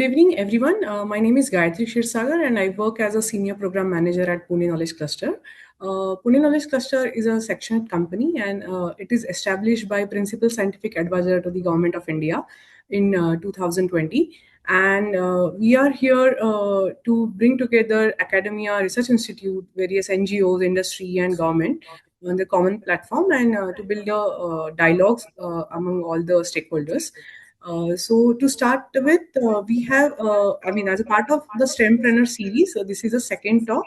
Good evening, everyone. My name is Gayatri Shirsagar, and I work as a senior program manager at Pune Knowledge Cluster. Pune Knowledge Cluster is a section company, and it is established by Principal Scientific Advisor to the Government of India in 2020. And we are here to bring together academia, research institute, various NGOs, industry, and government on the common platform, and to build dialogues among all the stakeholders. So to start with, we have, as a part of the STEMpreneur series, so this is a second talk,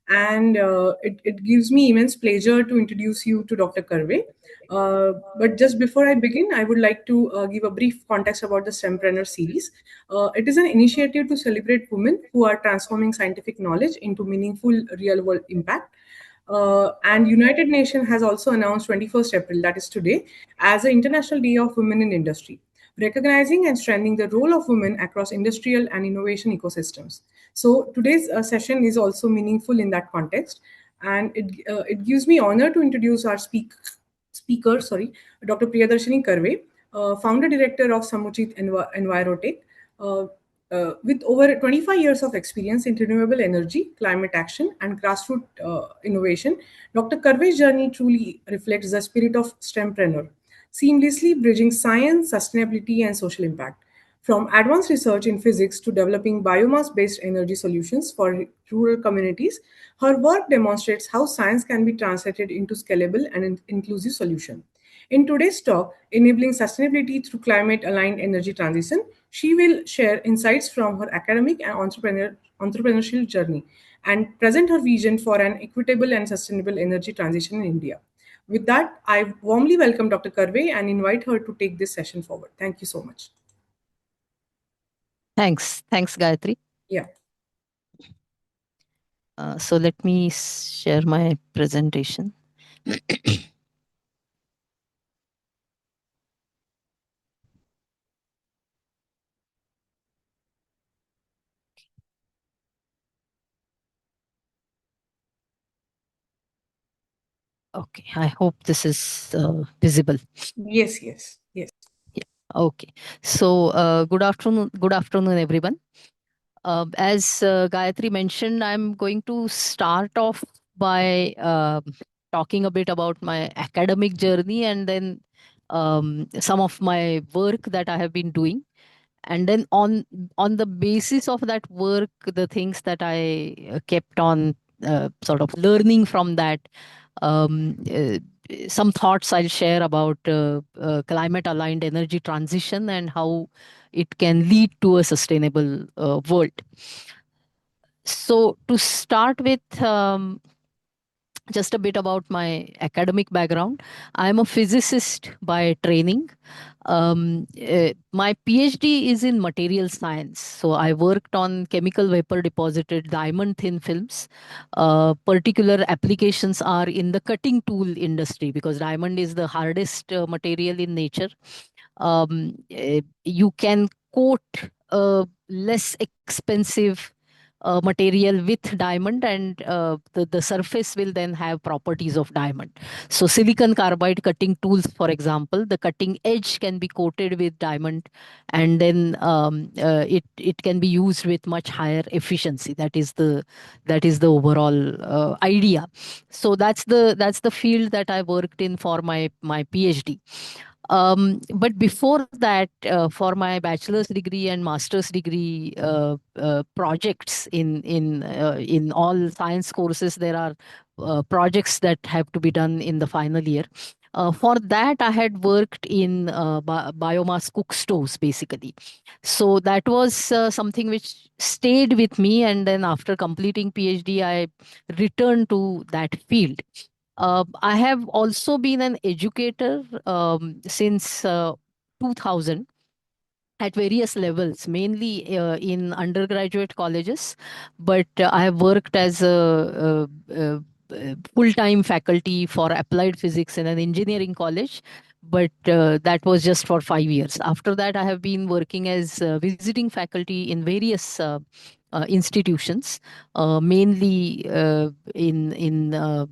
and it gives me immense pleasure to introduce you to Dr. Karve. But just before I begin, I would like to give a brief context about the STEMpreneur series. It is an initiative to celebrate women who are transforming scientific knowledge into meaningful real-world impact. And United Nations has also announced 21st April, that is today, as the International Day of Women in Industry, recognizing and strengthening the role of women across industrial and innovation ecosystems. So today's session is also meaningful in that context, and it gives me honor to introduce our speaker, Dr. Priyadarshini Karve, founder director of Samuchit Envirotech. With over 25 years of experience in renewable energy, climate action, and grassroots innovation, Dr. Karve's journey truly reflects the spirit of STEMpreneur, seamlessly bridging science, sustainability, and social impact. From advanced research in physics to developing biomass based energy solutions for rural communities, her work demonstrates how science can be translated into scalable and inclusive solutions. In today's talk, Enabling Sustainability Through Climate Aligned Energy Transition, she will share insights from her academic and entrepreneurial journey and present her vision for an equitable and sustainable energy transition in India. With that, I warmly welcome Dr. Karve and invite her to take this session forward. Thank you so much. Thanks, Gayatri. Yeah. So let me share my presentation. Okay, I hope this is visible. Yes. Yeah. Okay. So good afternoon, everyone. As Gayatri mentioned, I'm going to start off by talking a bit about my academic journey and then some of my work that I have been doing. And then on the basis of that work, the things that I kept on sort of learning from that, um, uh, some thoughts I'll share about climate aligned energy transition and how it can lead to a sustainable world. So to start with, just a bit about my academic background. I'm a physicist by training. My PhD is in material science. So I worked on chemical vapor deposited diamond thin films. Particular applications are in the cutting tool industry because diamond is the hardest material in nature. You can coat less expensive material with diamond, and the surface will then have properties of diamond. So silicon carbide cutting tools, for example, the cutting edge can be coated with diamond, and then it can be used with much higher efficiency. That is the overall idea. So that's the field that I worked in for my PhD. But before that, for my bachelor's degree and master's degree projects in all science courses, there are projects that have to be done in the final year. For that, I had worked in biomass cook stoves, basically. So that was something which stayed with me, and then after completing PhD, I returned to that field. I have also been an educator since 2000 at various levels, mainly in undergraduate colleges. But I have worked as a full-time faculty for applied physics in an engineering college. But that was just for 5 years. After that, I have been working as visiting faculty in various institutions, mainly in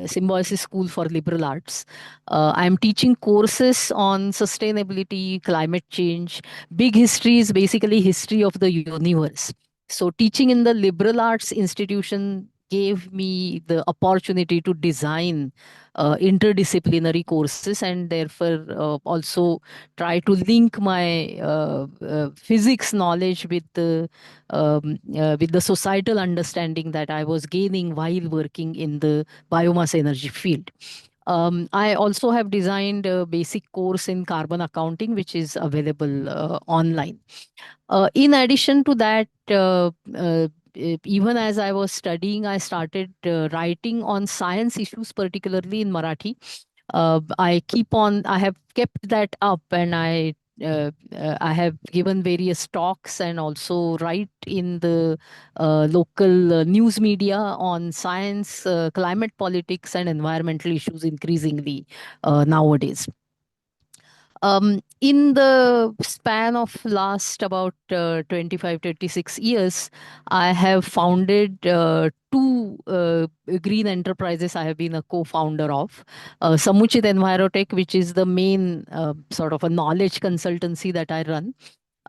Symbiosis School for Liberal Arts. I'm teaching courses on sustainability, climate change. Big history is basically history of the universe. So teaching in the liberal arts institution gave me the opportunity to design interdisciplinary courses, and therefore also try to link my physics knowledge with the societal understanding that I was gaining while working in the biomass energy field. I also have designed a basic course in carbon accounting, which is available online. In addition to that, even as I was studying, I started writing on science issues, particularly in Marathi. I have kept that up, and I have given various talks and also write in the local news media on science, climate politics, and environmental issues increasingly nowadays. In the span of last about 25, 26 years, I have founded two green enterprises I have been a co-founder of. Samuchit Envirotech, which is the main sort of a knowledge consultancy that I run.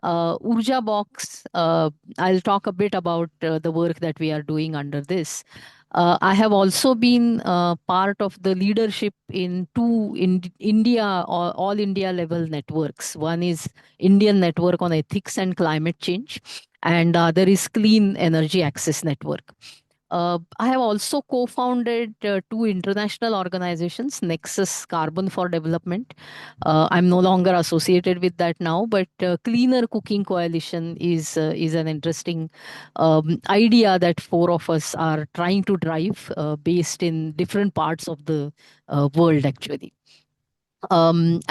Urja Box, I'll talk a bit about the work that we are doing under this. I have also been part of the leadership in two India or all India level networks. One is Indian Network on Ethics and Climate Change, and the other is Clean Energy Access Network. I have also co-founded two international organizations, Nexus Carbon for Development. I'm no longer associated with that now, but Cleaner Cooking Coalition is an interesting idea that four of us are trying to drive, based in different parts of the world, actually. And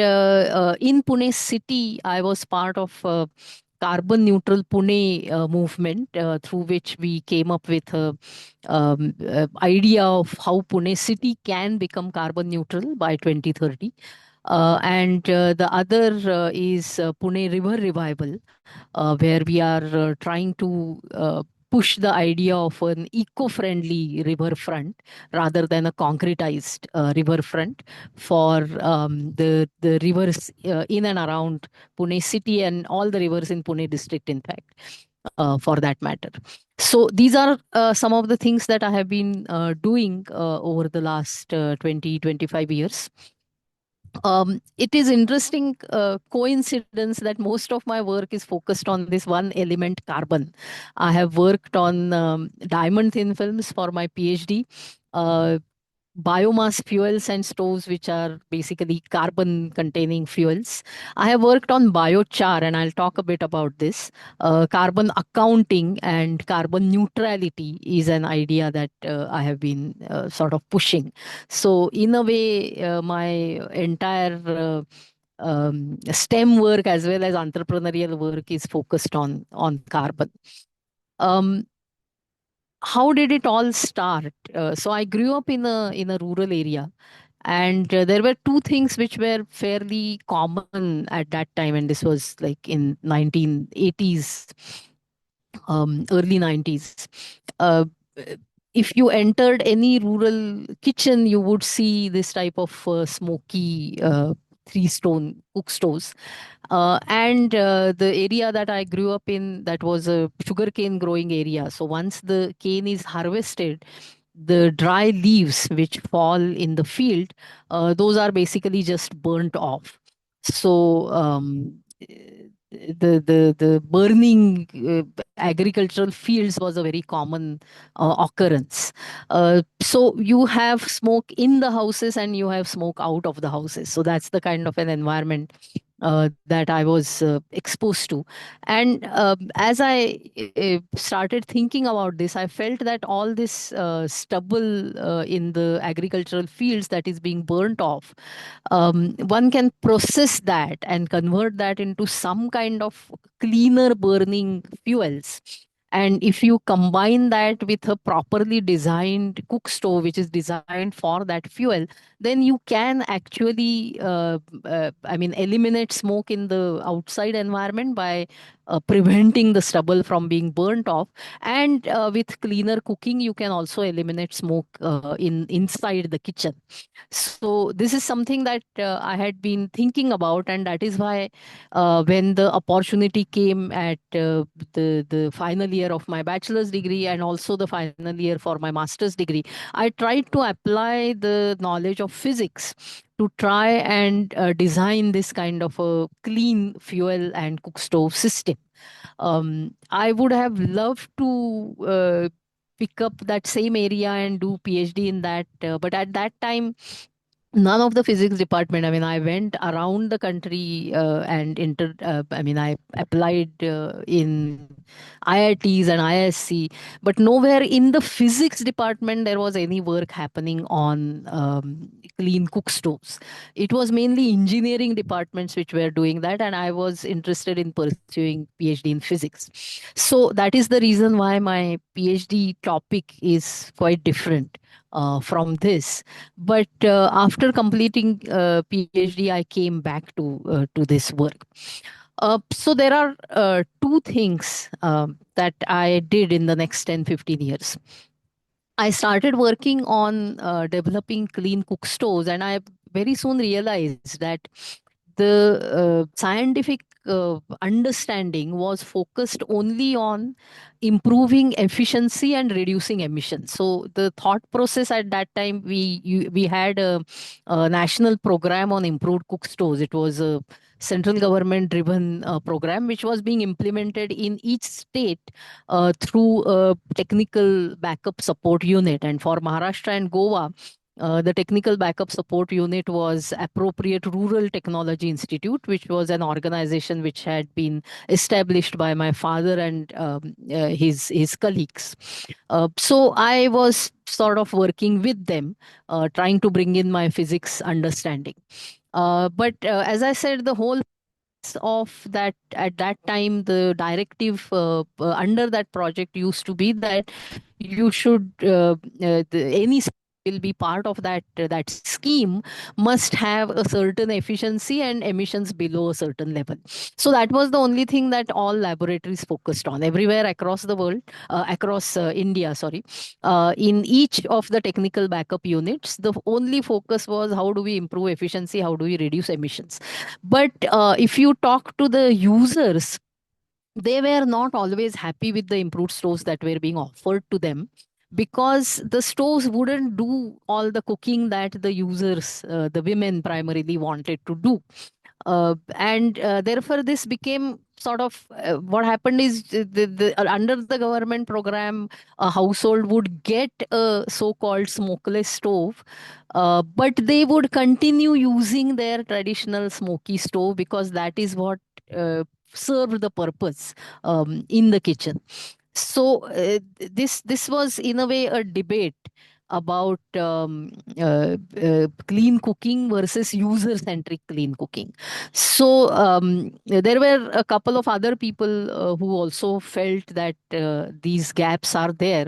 in Pune city, I was part of carbon neutral Pune movement, through which we came up with a idea of how Pune city can become carbon neutral by 2030. And the other is Pune River Revival, where we are trying to push the idea of an eco-friendly riverfront rather than a concretized riverfront for the rivers in and around Pune city and all the rivers in Pune district, in fact, for that matter. So these are some of the things that I have been doing over the last 20, 25 years. It is interesting coincidence that most of my work is focused on this one element, carbon. I have worked on diamond thin films for my PhD. Biomass fuels and stoves, which are basically carbon containing fuels. I have worked on biochar, and I'll talk a bit about this. Carbon accounting and carbon neutrality is an idea that I have been sort of pushing. So, in a way, my entire STEM work as well as entrepreneurial work is focused on carbon. Um, how did it all start? So I grew up in a rural area, and there were two things which were fairly common at that time, and this was like in 1980s, early 90s. Uh, if you entered any rural kitchen, you would see this type of smoky three stone cook stoves. And the area that I grew up in, that was a sugarcane growing area. So once the cane is harvested, the dry leaves which fall in the field, those are basically just burnt off. So the burning agricultural fields was a very common occurrence. So you have smoke in the houses and you have smoke out of the houses. So that's the kind of an environment that I was exposed to. And as I started thinking about this, I felt that all this stubble in the agricultural fields that is being burnt off, one can process that and convert that into some kind of cleaner burning fuels. And if you combine that with a properly designed cook stove, which is designed for that fuel, then you can actually, I mean, eliminate smoke in the outside environment by preventing the stubble from being burnt off. And with cleaner cooking, you can also eliminate smoke in inside the kitchen. So this is something that I had been thinking about, and that is why when the opportunity came at the final year of my bachelor's degree and also the final year for my master's degree, I tried to apply the knowledge of physics to try and design this kind of a clean fuel and cook stove system. I would have loved to pick up that same area and do PhD in that, but at that time none of the physics department. I mean, I went around the country and I mean, I applied in IITs and ISC, but nowhere in the physics department there was any work happening on clean cook stoves. It was mainly engineering departments which were doing that, and I was interested in pursuing PhD in physics. So that is the reason why my PhD topic is quite different from this. But after completing PhD, I came back to this work. So there are two things that I did in the next 10-15 years. I started working on developing clean cook stoves, and I very soon realized that the scientific understanding was focused only on improving efficiency and reducing emissions. So the thought process at that time, we had a national program on improved cook stoves. It was a central government driven program which was being implemented in each state through a technical backup support unit. And for Maharashtra and Goa, the technical backup support unit was Appropriate Rural Technology Institute, which was an organization which had been established by my father and his colleagues. So I was sort of working with them, trying to bring in my physics understanding. But as I said, the whole of that at that time, the directive under that project used to be that you should any will be part of that scheme must have a certain efficiency and emissions below a certain level. So that was the only thing that all laboratories focused on everywhere across the world, across India, sorry. In each of the technical backup units, the only focus was how do we improve efficiency, how do we reduce emissions. But if you talk to the users, they were not always happy with the improved stoves that were being offered to them, because the stoves wouldn't do all the cooking that the users, the women primarily, wanted to do. And therefore, this became sort of what happened is under the government program, a household would get a so-called smokeless stove, but they would continue using their traditional smoky stove because that is what served the purpose in the kitchen. So this was in a way a debate about clean cooking versus user centric clean cooking. So there were a couple of other people who also felt that these gaps are there.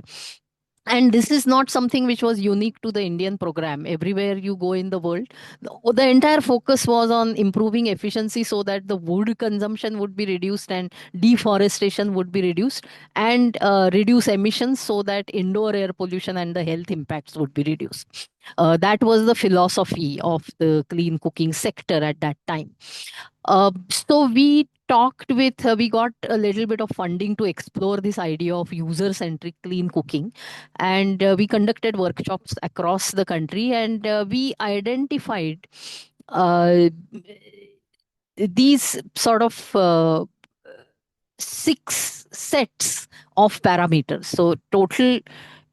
And this is not something which was unique to the Indian program. Everywhere you go in the world, the entire focus was on improving efficiency so that the wood consumption would be reduced and deforestation would be reduced, and reduce emissions so that indoor air pollution and the health impacts would be reduced. That was the philosophy of the clean cooking sector at that time. So we got a little bit of funding to explore this idea of user centric clean cooking. And we conducted workshops across the country, and we identified uh, these sort of six sets of parameters. So, total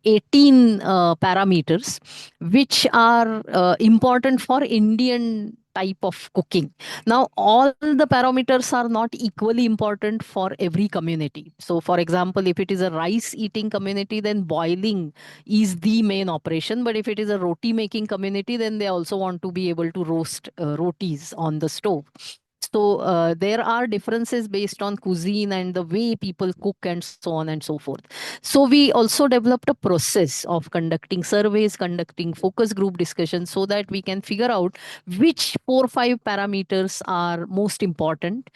18 parameters which are important for Indian type of cooking. Now, all the parameters are not equally important for every community. So, for example, if it is a rice eating community, then boiling is the main operation. But if it is a roti making community, then they also want to be able to roast rotis on the stove. So there are differences based on cuisine and the way people cook and so on and so forth. So we also developed a process of conducting surveys, conducting focus group discussions, so that we can figure out which 4 or 5 parameters are most important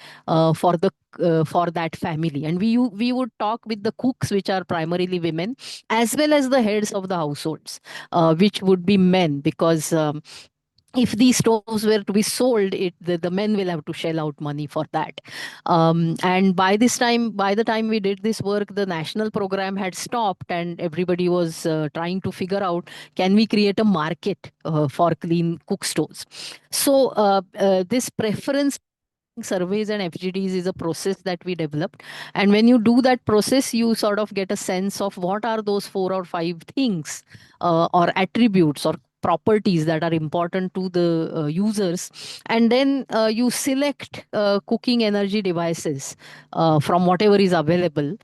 for that family. And we would talk with the cooks, which are primarily women, as well as the heads of the households, which would be men, because if these stoves were to be sold, the men will have to shell out money for that. And by the time we did this work, the national program had stopped, and everybody was trying to figure out, can we create a market for clean cook stoves? So this preference surveys and FGDs is a process that we developed. And when you do that process, you sort of get a sense of what are those 4 or 5 things or attributes or properties that are important to the users. And then you select cooking energy devices from whatever is available,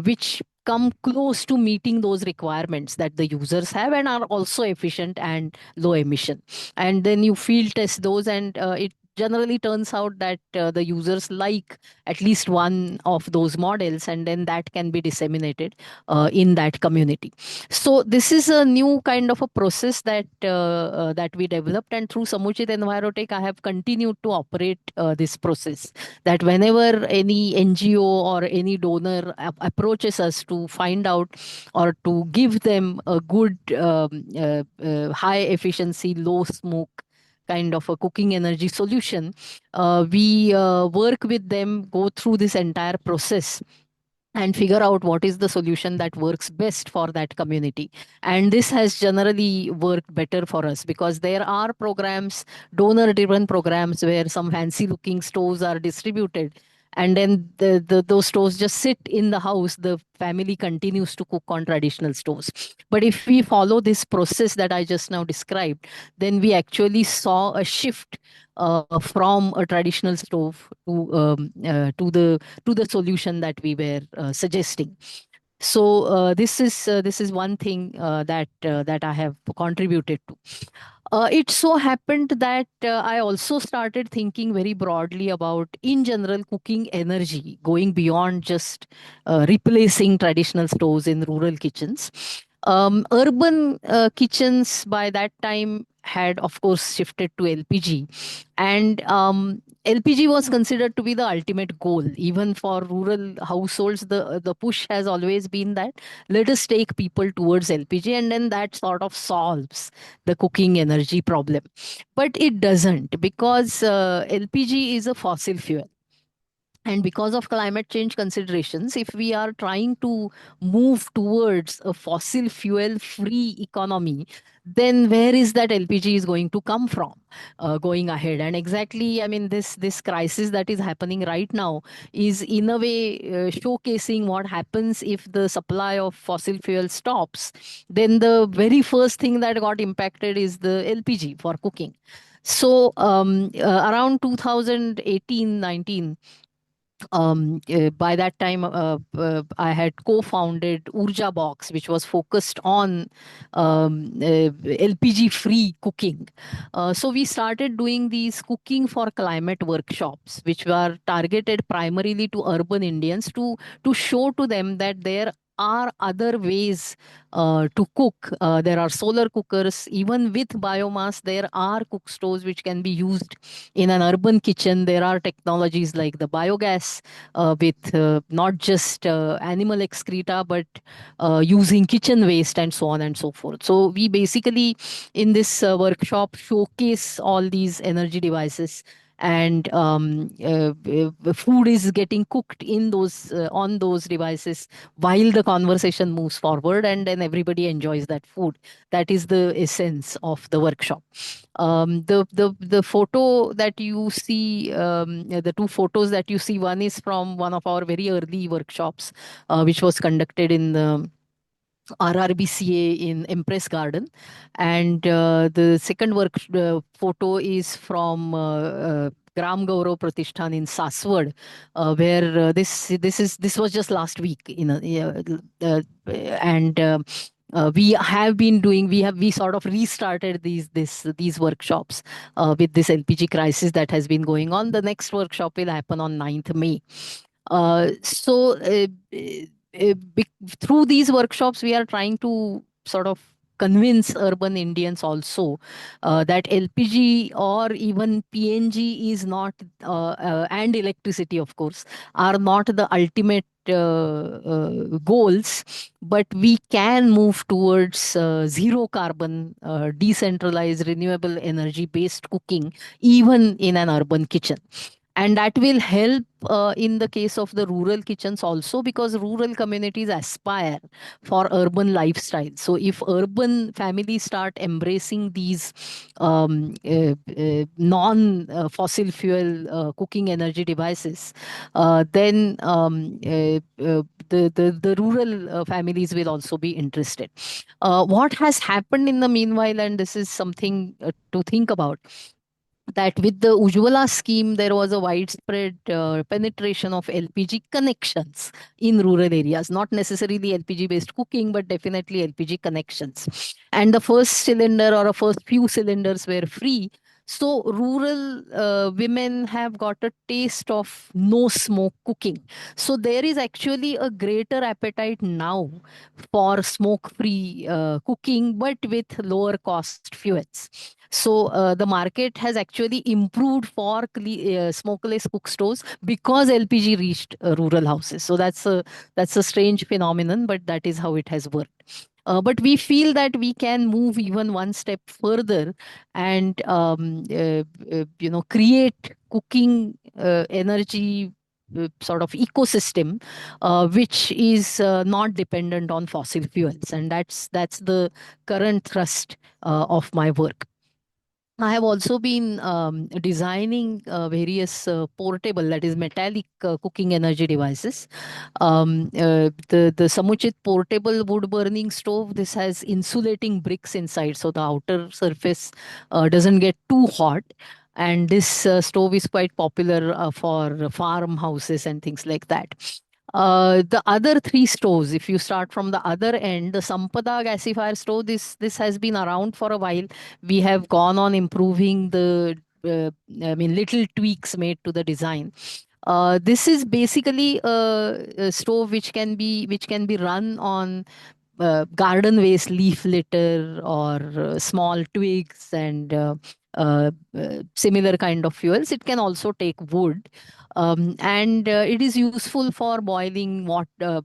which come close to meeting those requirements that the users have and are also efficient and low emission. And then you field test those, and it generally turns out that the users like at least one of those models, and then that can be disseminated in that community. So this is a new kind of a process that we developed, and through Samuchit Envirotech, I have continued to operate this process. That whenever any NGO or any donor approaches us to find out or to give them a good high efficiency, low smoke kind of a cooking energy solution, we work with them, go through this entire process and figure out what is the solution that works best for that community. And this has generally worked better for us, because there are programs, donor driven programs, where some fancy looking stoves are distributed, and then those stoves just sit in the house. The family continues to cook on traditional stoves. But if we follow this process that I just now described, then we actually saw a shift from a traditional stove to the solution that we were suggesting. So this is one thing that I have contributed to. It so happened that I also started thinking very broadly about, in general, cooking energy, going beyond just replacing traditional stoves in rural kitchens. Urban kitchens by that time had, of course, shifted to LPG. And LPG was considered to be the ultimate goal. Even for rural households, the push has always been that let us take people towards LPG, and then that sort of solves the cooking energy problem. But it doesn't, because LPG is a fossil fuel. And because of climate change considerations, if we are trying to move towards a fossil fuel free economy, then where is that LPG is going to come from going ahead? And exactly, I mean, this crisis that is happening right now is in a way showcasing what happens if the supply of fossil fuel stops. Then the very first thing that got impacted is the LPG for cooking. So around 2018-19, by that time, I had co-founded Urja Box, which was focused on LPG free cooking. So we started doing these cooking for climate workshops, which were targeted primarily to urban Indians, to show to them that there are other ways to cook. There are solar cookers. Even with biomass, there are cook stoves which can be used in an urban kitchen. There are technologies like the biogas with not just animal excreta, but using kitchen waste and so on and so forth. So we basically, in this workshop, showcase all these energy devices, and food is getting cooked in those on those devices while the conversation moves forward, and then everybody enjoys that food. That is the essence of the workshop. The photo that you see, the two photos that you see, one is from one of our very early workshops, which was conducted in the RRBCA in Empress Garden, and the second photo is from Gram Gaurav Pratishthan in Saswad, where this was just last week, and we sort of restarted these workshops with this LPG crisis that has been going on. The next workshop will happen on 9th May. So through these workshops, we are trying to sort of convince urban Indians also that LPG or even PNG is not, and electricity, of course, are not the ultimate goals, but we can move towards zero carbon, decentralized, renewable energy based cooking, even in an urban kitchen. And that will help in the case of the rural kitchens also, because rural communities aspire for urban lifestyle. So if urban families start embracing these non fossil fuel cooking energy devices, then the rural families will also be interested. What has happened in the meanwhile, and this is something to think about, that with the Ujjwala scheme, there was a widespread penetration of LPG connections in rural areas. Not necessarily LPG based cooking, but definitely LPG connections. And the first cylinder or a first few cylinders were free. So rural women have got a taste of no smoke cooking. So there is actually a greater appetite now for smoke free cooking, but with lower cost fuels. So the market has actually improved for smokeless cook stoves because LPG reached rural houses. So that's a strange phenomenon, but that is how it has worked. But we feel that we can move even one step further and create cooking energy sort of ecosystem which is not dependent on fossil fuels, and that's the current thrust of my work. I have also been designing various portable, that is metallic cooking energy devices. The Samuchit portable wood burning stove, this has insulating bricks inside, so the outer surface doesn't get too hot. And this stove is quite popular for farmhouses and things like that. The other three stoves, if you start from the other end, the Sampada gasifier stove, this has been around for a while. We have gone on improving little tweaks made to the design. This is basically a stove which can be run on garden waste, leaf litter, or small twigs and similar kind of fuels. It can also take wood, and it is useful for boiling water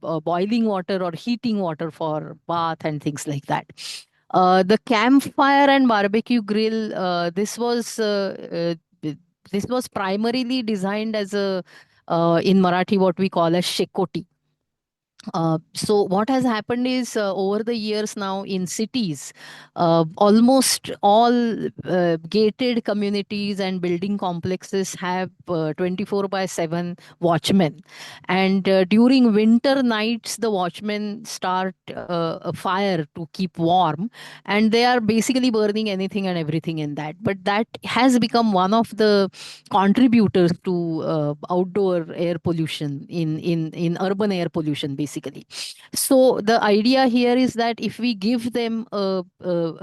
or heating water for bath and things like that. The campfire and barbecue grill. This was primarily designed as a in Marathi what we call as shekoti. So what has happened is over the years now in cities, almost all gated communities and building complexes have 24 by 7 watchmen. And during winter nights, the watchmen start a fire to keep warm, and they are basically burning anything and everything in that. But that has become one of the contributors to outdoor air pollution in urban air pollution basically. So the idea here is that if we give them a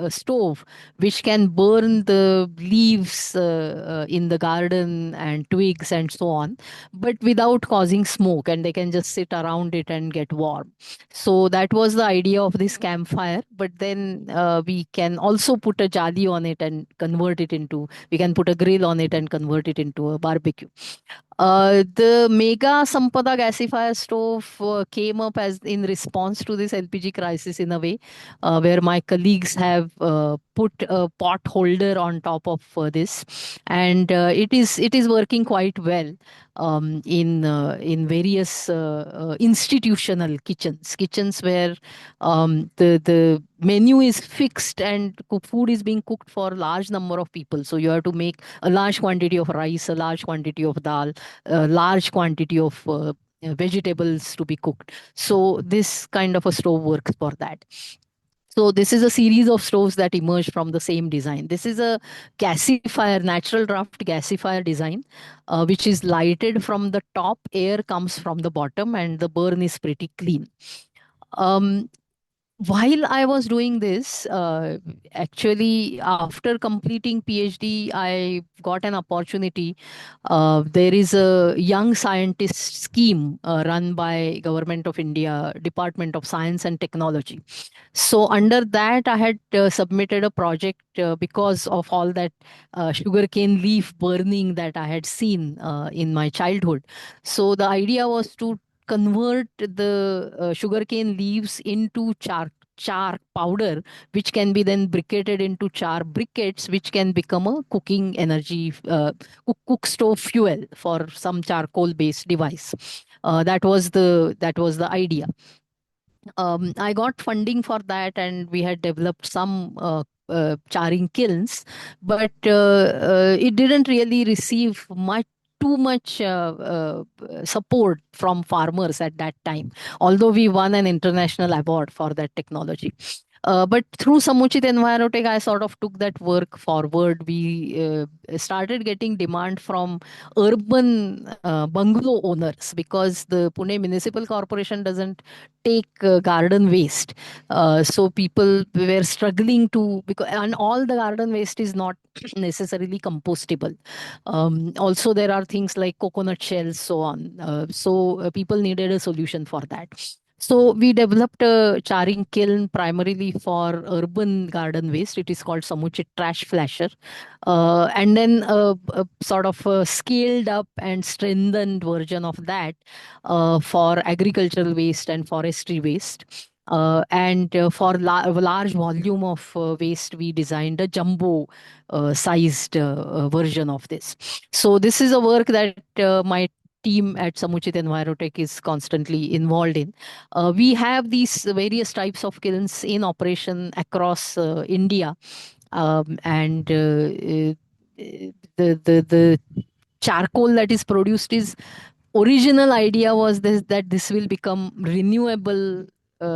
stove which can burn the leaves in the garden and twigs and so on, but without causing smoke, and they can just sit around it and get warm. So that was the idea of this campfire. But then we can also put a jali on it and convert it into, we can put a grill on it and convert it into a barbecue. The Mega Sampada gasifier stove came up as in response to this LPG crisis in a way, where my colleagues have put a pot holder on top of this, and it is working quite well in various institutional kitchens where the menu is fixed and food is being cooked for a large number of people. So you have to make a large quantity of rice, a large quantity of dal, a large quantity of vegetables to be cooked. So this kind of a stove works for that. So this is a series of stoves that emerged from the same design. This is a gasifier, natural draft gasifier design, which is lighted from the top. Air comes from the bottom, and the burn is pretty clean. Um, while I was doing this, actually, after completing PhD, I got an opportunity. There is a young scientist scheme run by Government of India, Department of Science and Technology. So under that, I had submitted a project because of all that sugarcane leaf burning that I had seen in my childhood. So the idea was to convert the sugarcane leaves into char powder, which can be then briquetted into char briquettes, which can become a cooking energy cook stove fuel for some charcoal based device. That was the idea. I got funding for that, and we had developed some charring kilns, but it didn't really receive too much support from farmers at that time, although we won an international award for that technology. But through Samuchit Envirotech, I sort of took that work forward. We started getting demand from urban bungalow owners, because the Pune Municipal Corporation doesn't take garden waste. So people were struggling to, because and all the garden waste is not necessarily compostable. Also, there are things like coconut shells, so on. So people needed a solution for that. So we developed a charring kiln primarily for urban garden waste. It is called Samuchit Trash Flasher. And then a sort of a scaled up and strengthened version of that for agricultural waste and forestry waste. And for a large volume of waste, we designed a jumbo sized version of this. So this is a work that my team at Samuchit Envirotech is constantly involved in. We have these various types of kilns in operation across India, and the charcoal that is produced is, original idea was this, that this will become renewable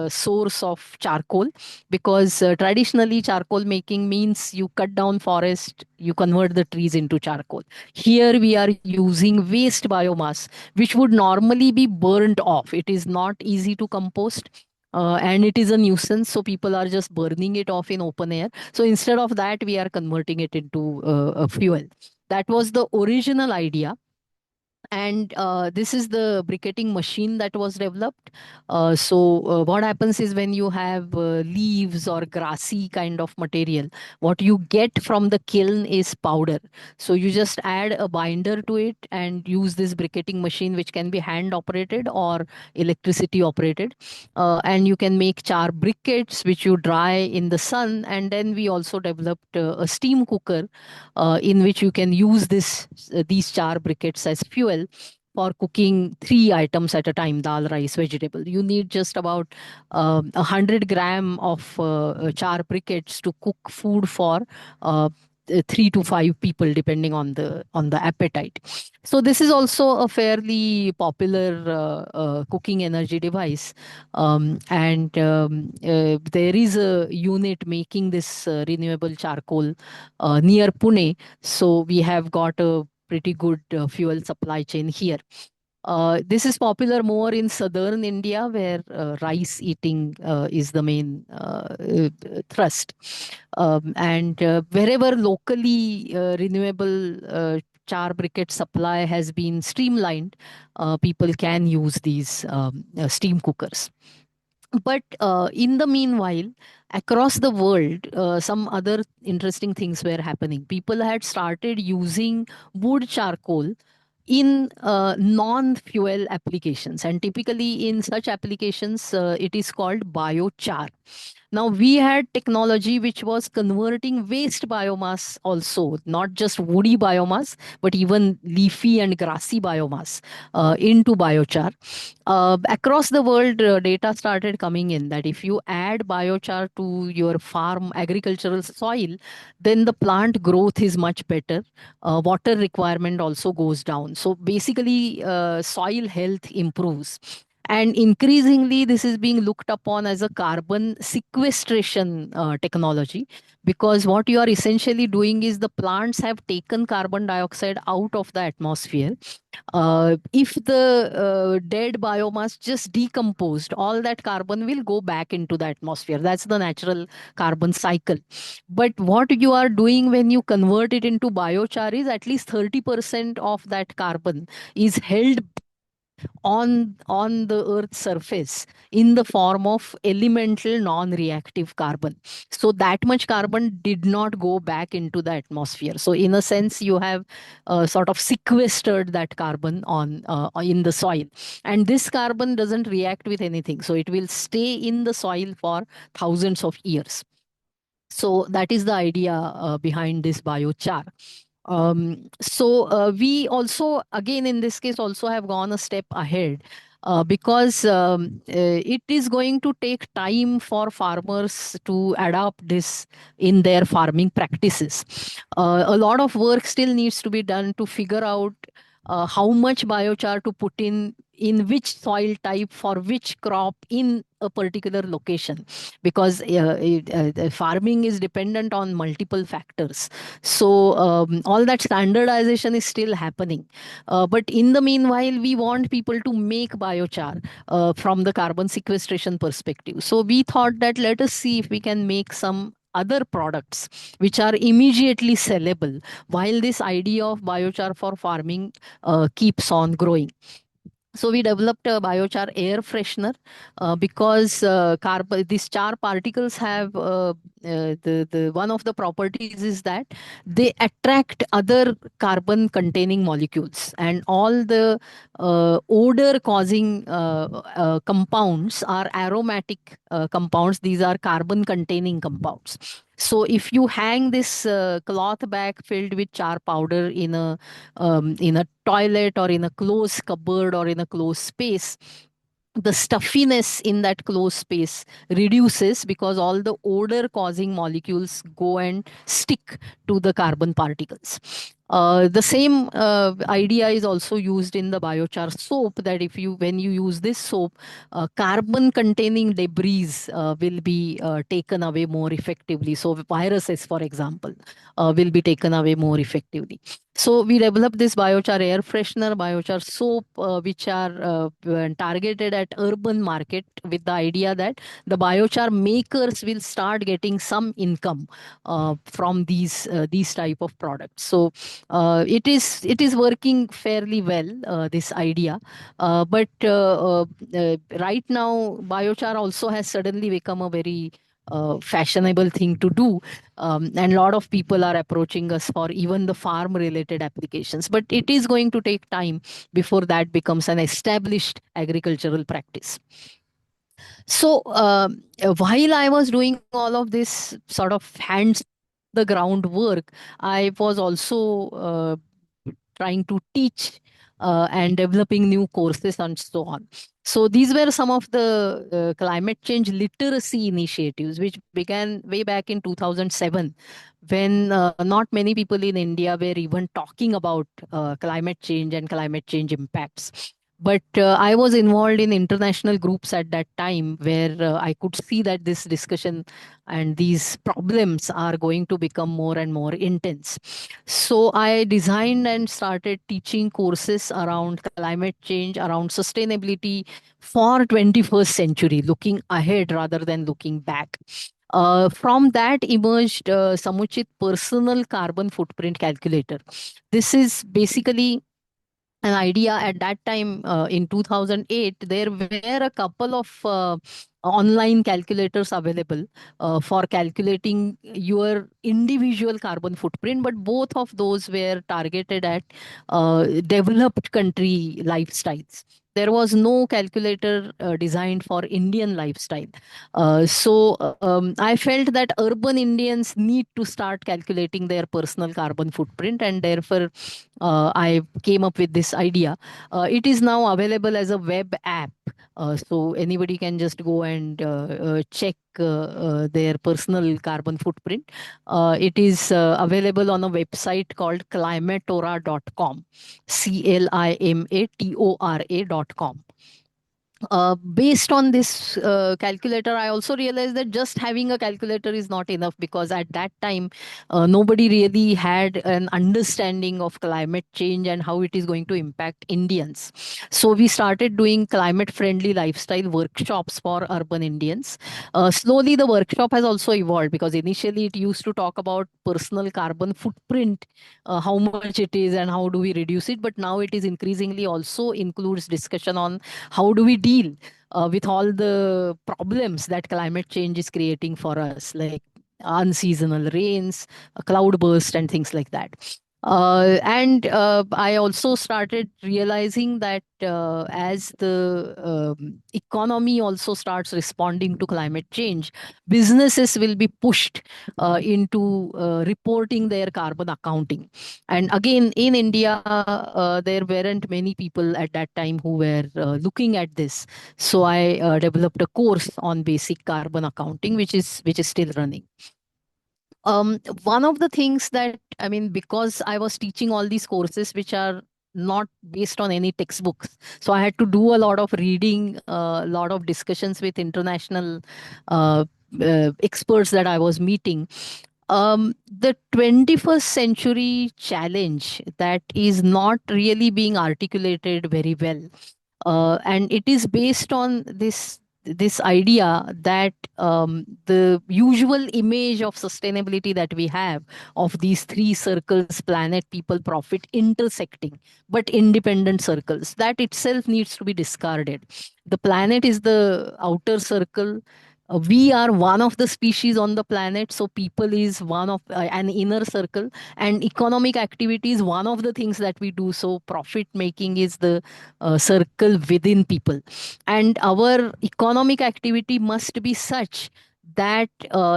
source of charcoal, because traditionally charcoal making means you cut down forest, you convert the trees into charcoal. Here we are using waste biomass, which would normally be burnt off. It is not easy to compost, and it is a nuisance, so people are just burning it off in open air. So instead of that, we are converting it into a fuel. That was the original idea. And this is the briquetting machine that was developed. So what happens is, when you have leaves or grassy kind of material, what you get from the kiln is powder. So you just add a binder to it and use this briquetting machine, which can be hand operated or electricity operated. And you can make char briquettes, which you dry in the sun. And then we also developed a steam cooker, in which you can use these char briquettes as fuel for cooking three items at a time: dal, rice, vegetable. You need just about 100 gram of char briquettes to cook food for 3 to 5 people, depending on the appetite. So this is also a fairly popular cooking energy device. And there is a unit making this renewable charcoal near Pune. So we have got a pretty good fuel supply chain here. This is popular more in southern India, where rice eating is the main thrust. And wherever locally renewable char briquette supply has been streamlined, people can use these steam cookers. But in the meanwhile, across the world, some other interesting things were happening. People had started using wood charcoal in non-fuel applications, and typically in such applications, it is called biochar. Now, we had technology which was converting waste biomass also, not just woody biomass, but even leafy and grassy biomass into biochar. Across the world, data started coming in that if you add biochar to your farm agricultural soil, then the plant growth is much better. Water requirement also goes down. So basically, soil health improves. And increasingly, this is being looked upon as a carbon sequestration technology, because what you are essentially doing is the plants have taken carbon dioxide out of the atmosphere. If the dead biomass just decomposed, all that carbon will go back into the atmosphere. That's the natural carbon cycle. But what you are doing when you convert it into biochar is at least 30% of that carbon is held on the earth's surface in the form of elemental non-reactive carbon. So that much carbon did not go back into the atmosphere. So in a sense, you have sort of sequestered that carbon on in the soil, and this carbon doesn't react with anything, so it will stay in the soil for thousands of years. So that is the idea behind this biochar. We also, again, in this case, also have gone a step ahead, because it is going to take time for farmers to adopt this in their farming practices. A lot of work still needs to be done to figure out how much biochar to put in which soil type for which crop in a particular location, because farming is dependent on multiple factors. So all that standardization is still happening. But in the meanwhile, we want people to make biochar from the carbon sequestration perspective. So we thought that let us see if we can make some other products which are immediately sellable while this idea of biochar for farming keeps on growing. So we developed a biochar air freshener, because these char particles have the one of the properties is that they attract other carbon containing molecules, and all the odor causing compounds are aromatic compounds. These are carbon containing compounds. So if you hang this cloth bag filled with char powder in a toilet or in a closed cupboard or in a closed space, the stuffiness in that closed space reduces, because all the odor causing molecules go and stick to the carbon particles. The same idea is also used in the biochar soap, that if you when you use this soap, carbon containing debris will be taken away more effectively. So viruses, for example, will be taken away more effectively. So we developed this biochar air freshener, biochar soap, which are targeted at urban market, with the idea that the biochar makers will start getting some income from these type of products. So it is working fairly well, this idea. But right now, biochar also has suddenly become a very fashionable thing to do, and a lot of people are approaching us for even the farm related applications, but it is going to take time before that becomes an established agricultural practice. So while I was doing all of this sort of hands the ground work, I was also trying to teach and developing new courses and so on. So these were some of the climate change literacy initiatives which began way back in 2007, when not many people in India were even talking about climate change and climate change impacts. But I was involved in international groups at that time, where I could see that this discussion and these problems are going to become more and more intense. So I designed and started teaching courses around climate change, around sustainability for 21st century, looking ahead rather than looking back. From that emerged Samuchit Personal Carbon Footprint Calculator. This is basically an idea. At that time, in 2008, there were a couple of online calculators available for calculating your individual carbon footprint, but both of those were targeted at developed country lifestyles. There was no calculator designed for Indian lifestyle. I felt that urban Indians need to start calculating their personal carbon footprint, and therefore I came up with this idea. It is now available as a web app. So anybody can just go and check their personal carbon footprint. It is available on a website called climatora.com, CLIMATORA.com. Based on this calculator, I also realized that just having a calculator is not enough, because at that time, nobody really had an understanding of climate change and how it is going to impact Indians. So we started doing climate friendly lifestyle workshops for urban Indians. Slowly, the workshop has also evolved, because initially it used to talk about personal carbon footprint, how much it is and how do we reduce it. But now it is increasingly also includes discussion on how do we deal with all the problems that climate change is creating for us, like unseasonal rains, cloud burst, and things like that. And I also started realizing that as the economy also starts responding to climate change, businesses will be pushed into reporting their carbon accounting. And again, in India, there weren't many people at that time who were looking at this. So I developed a course on basic carbon accounting, which is still running. One of the things that, I mean, because I was teaching all these courses which are not based on any textbooks, so I had to do a lot of reading, a lot of discussions with international uh, experts that I was meeting. The 21st century challenge that is not really being articulated very well, and it is based on this idea that the usual image of sustainability that we have of these three circles: planet, people, profit, intersecting but independent circles, that itself needs to be discarded. The planet is the outer circle. We are one of the species on the planet, so people is one of an inner circle, and economic activity is one of the things that we do, so profit making is the circle within people. And our economic activity must be such that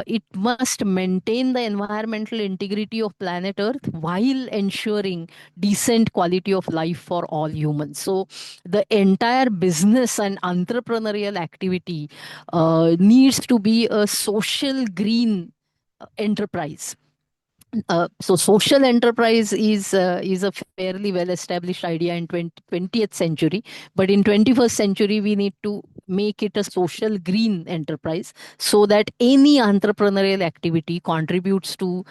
it must maintain the environmental integrity of planet Earth while ensuring decent quality of life for all humans. So the entire business and entrepreneurial activity needs to be a social green enterprise. So social enterprise is a fairly well established idea in 20th century, but in 21st century we need to make it a social green enterprise, so that any entrepreneurial activity contributes to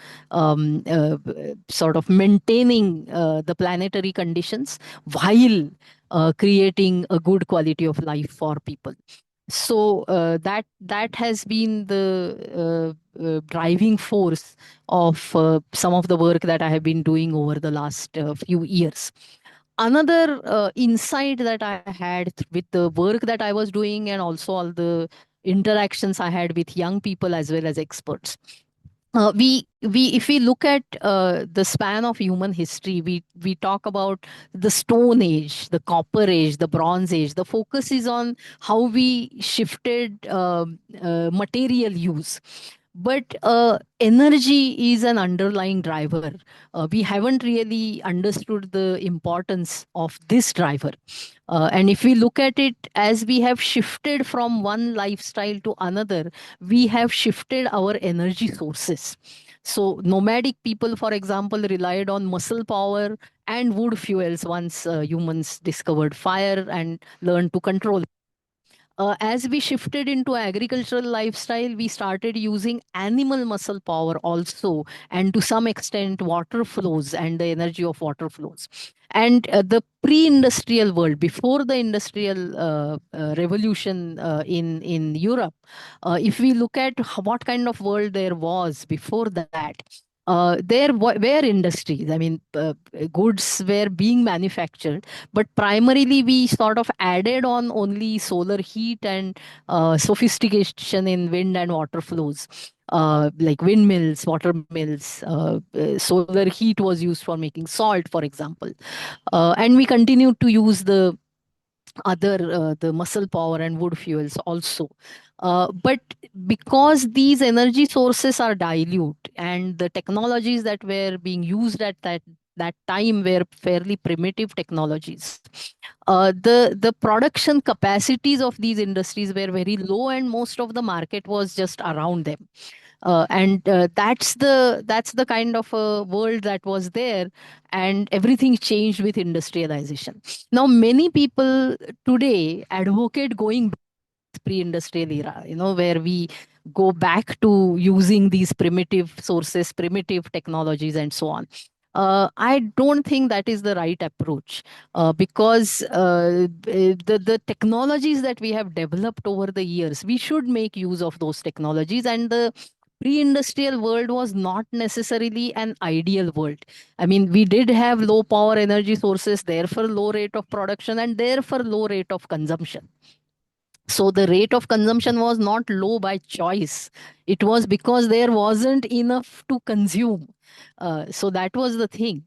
sort of maintaining the planetary conditions while creating a good quality of life for people. So that has been the driving force of some of the work that I have been doing over the last few years. Another insight that I had with the work that I was doing, and also all the interactions I had with young people as well as experts. We if we look at the span of human history, we talk about the Stone Age, the Copper Age, the Bronze Age. The focus is on how we shifted material use, but energy is an underlying driver. We haven't really understood the importance of this driver. And if we look at it, as we have shifted from one lifestyle to another, we have shifted our energy sources. So, nomadic people, for example, relied on muscle power and wood fuels once humans discovered fire and learned to control. As we shifted into agricultural lifestyle, we started using animal muscle power also, and to some extent, water flows and the energy of water flows. And the pre-industrial world, before the industrial revolution in Europe, if we look at what kind of world there was before that, there were industries. I mean, goods were being manufactured, but primarily we sort of added on only solar heat and sophistication in wind and water flows. Like windmills, water mills, solar heat was used for making salt, for example. And we continued to use the muscle power and wood fuels also. But because these energy sources are dilute, and the technologies that were being used at that time were fairly primitive technologies, the production capacities of these industries were very low, and most of the market was just around them. And that's the kind of a world that was there, and everything changed with industrialization. Now many people today advocate going pre-industrial era, where we go back to using these primitive sources, primitive technologies, and so on. I don't think that is the right approach, because the technologies that we have developed over the years, we should make use of those technologies. And the pre-industrial world was not necessarily an ideal world. I mean, we did have low power energy sources, therefore low rate of production, and therefore low rate of consumption. So the rate of consumption was not low by choice. It was because there wasn't enough to consume. So that was the thing.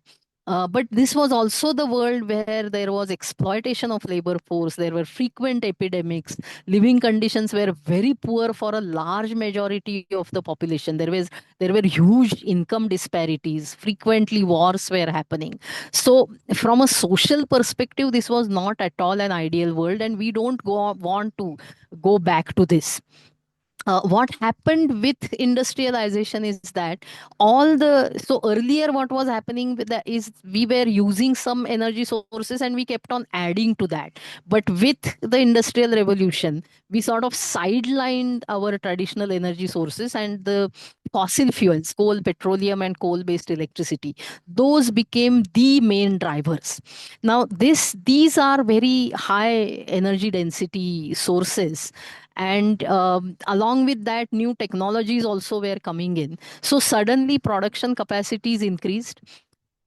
But this was also the world where there was exploitation of labor force. There were frequent epidemics. Living conditions were very poor for a large majority of the population. There were huge income disparities. Frequently wars were happening. So from a social perspective, this was not at all an ideal world, and we don't want to go back to this. What happened with industrialization is that so earlier what was happening with that is we were using some energy sources and we kept on adding to that. But with the industrial revolution, we sort of sidelined our traditional energy sources, and the fossil fuels, coal, petroleum, and coal based electricity, those became the main drivers. Now these are very high energy density sources, and along with that, new technologies also were coming in. So suddenly production capacities increased,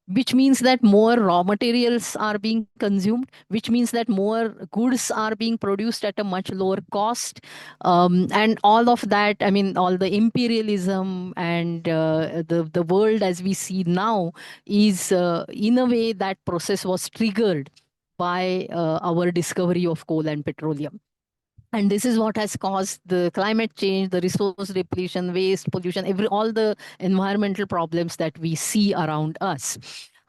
which means that more raw materials are being consumed, which means that more goods are being produced at a much lower cost. And all of that, I mean, all the imperialism and the world as we see now is, in a way, that process was triggered by our discovery of coal and petroleum. And this is what has caused the climate change, the resource depletion, waste, pollution, all the environmental problems that we see around us.